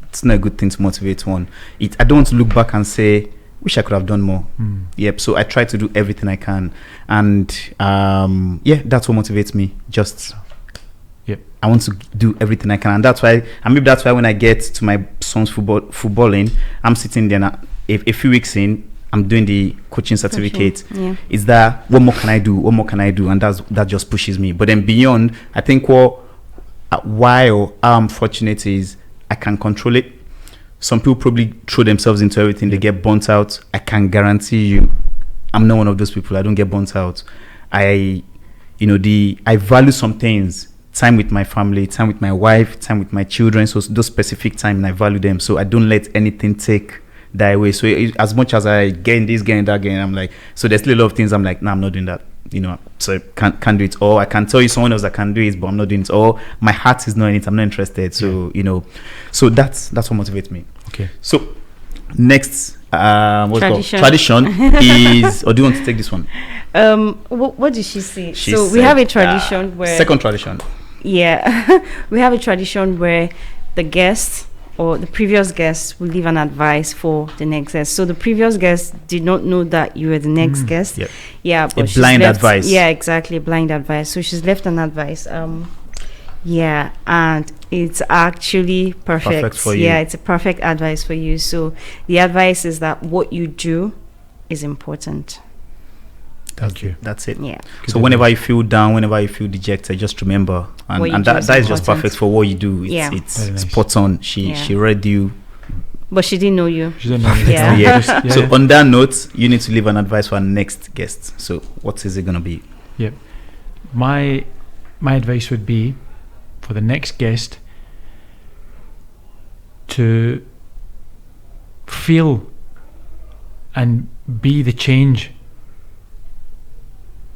It's not a good thing to motivate one. I don't want to look back and say, wish I could have done more. Yep. So I try to do everything I can, and that's what motivates me. I want to do everything I can, and that's why. And maybe that's why when I get to my son's footballing, I'm sitting there. And a few weeks in, I'm doing the coaching certificate. Yeah. Is that what more can I do? What more can I do? And that just pushes me. But then beyond, I think while I'm fortunate is I can control it. Some people probably throw themselves into everything. They get burnt out. I can guarantee you, I'm not one of those people. I don't get burnt out. I value some things. Time with my family, time with my wife, time with my children. So those specific time, and I value them. So I don't let anything take that away. So as much as I gain this, gain that, gain, I'm like, so there's a lot of things I'm like, nah, I'm not doing that. So I can't do it. Or I can tell you someone else that can do it, but I'm not doing it. Or my heart is not in it. I'm not interested. So so that's what motivates me. Okay. So next, Tradition is, or do you want to take this one? What did she say? She so we said, have a tradition where second tradition. Yeah, we have a tradition where the guest or the previous guest will leave an advice for the next guest. So the previous guest did not know that you were the next guest. Yep. Yeah, but she's blind advice. Yeah, exactly, blind advice. So she's left an advice. Yeah, and it's actually perfect for you. Yeah, it's a perfect advice for you. So the advice is that what you do is important. Thank you. That's it. Yeah. So whenever you feel down, whenever you feel dejected, just remember, and that is just perfect for what you do. It's nice. Spot on. She read you, but she didn't know you. She didn't know you. Yeah. So on that note, you need to leave an advice for our next guest. So what is it gonna be? Yep. My advice would be for the next guest to feel and be the change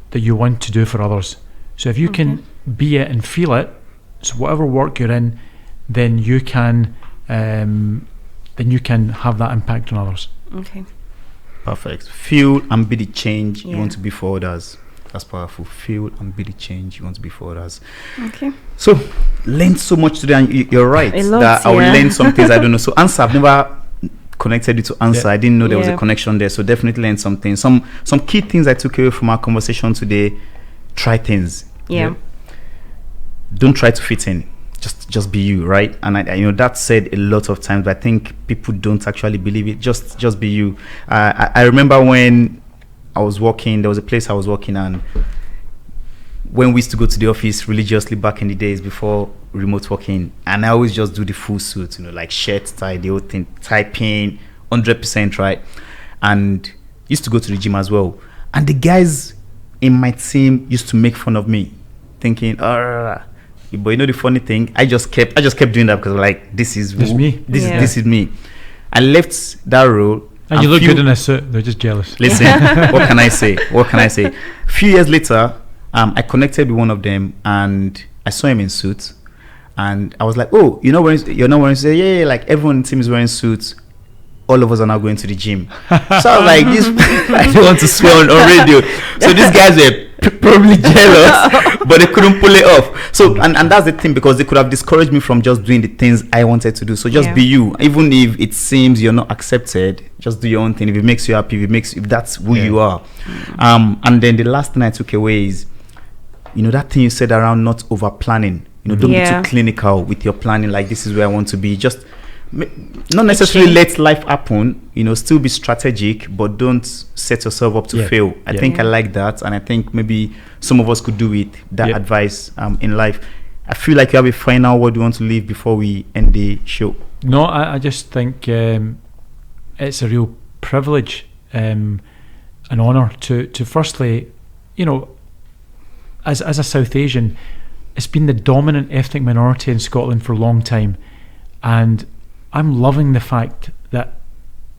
that you want to do for others. So if you can be it and feel it, so whatever work you're in, then you can have that impact on others. Okay. Perfect. Feel and be the change you want to be for others. That's powerful. Feel and be the change you want to be for others. Okay. So learned so much today, and you're right that I will learn some things I don't know. So answer, I've never connected you to answer. I didn't know there was a connection there. So definitely learn something. Some key things I took away from our conversation today. Try things. Yeah. Don't try to fit in. Just be you, right? And I that's said a lot of times, but I think people don't actually believe it. Just be you. I remember when I was working, there was a place I was working, and when we used to go to the office religiously back in the days before remote working, and I always just do the full suit, like shirt, tie, the whole thing, typing 100%, right? And used to go to the gym as well. And the guys in my team used to make fun of me, thinking, but the funny thing, I just kept doing that because like this is me. This is me. I left that role. And you look good in a suit. They're just jealous. Listen, what can I say? A few years later, I connected with one of them, and I saw him in suits, and I was like, "Oh, you're not wearing." Say, "Yeah, like everyone in the team is wearing suits. All of us are now going to the gym." So I was like, "This, I don't want to swear on radio." So these guys were probably jealous, but they couldn't pull it off. So and that's the thing, because they could have discouraged me from just doing the things I wanted to do. So just be you, even if it seems you're not accepted. Just do your own thing. If it makes you happy, if that's who you are. And then the last thing I took away is, that thing you said around not over planning. Don't be too clinical with your planning. Like, this is where I want to be. Just not necessarily let life happen. Still be strategic, but don't set yourself up to fail. I think I like that, and I think maybe some of us could do it. That advice in life. I feel like you have a final word you want to leave before we end the show. No, I just think it's a real privilege, an honour to firstly, as a South Asian, it's been the dominant ethnic minority in Scotland for a long time, and I'm loving the fact that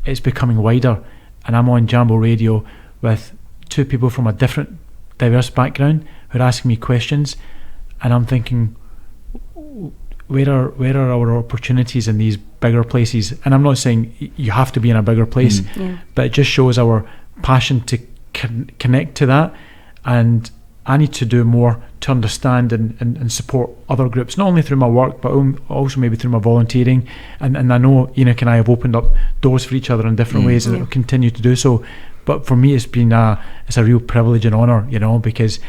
it's becoming wider, and I'm on Jambo Radio with two people from a different diverse background who are asking me questions, and I'm thinking, where are our opportunities in these bigger places? And I'm not saying you have to be in a bigger place, but it just shows our passion to connect to that. And I need to do more to understand and support other groups, not only through my work, but also maybe through my volunteering. And I know Enoch and I have opened up doors for each other in different ways, and it will continue to do so. But for me, it's a real privilege and honour, because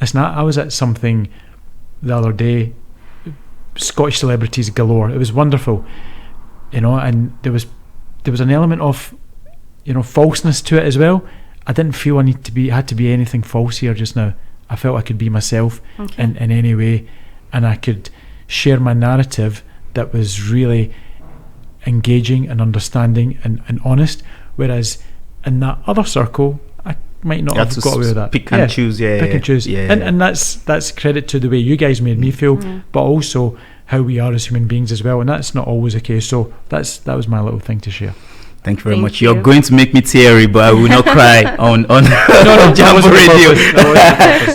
I was at something the other day, Scottish celebrities galore. It was wonderful, and there was an element of falseness to it as well. I didn't feel had to be anything false here just now. I felt I could be myself in any way, and I could share my narrative that was really engaging and understanding and honest, whereas in that other circle I might not have got away with that. Pick and choose. And that's credit to the way you guys made me feel, but also how we are as human beings as well, and that's not always the case. So that was my little thing to share. Thank you very much. You're going to make me teary, but I will not cry on Jambo Radio.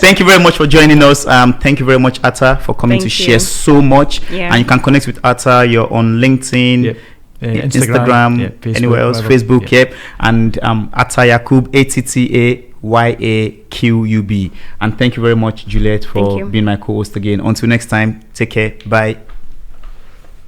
Thank you very much for joining us. Thank you very much, ATTA, for coming to share so much. And you can connect with ATTA. You're on LinkedIn, Instagram, Facebook, anywhere else, Facebook, and ATTA YAQUB, ATTA YAQUB. And thank you very much, Juliet, for being my co-host again. Until next time, take care. Bye.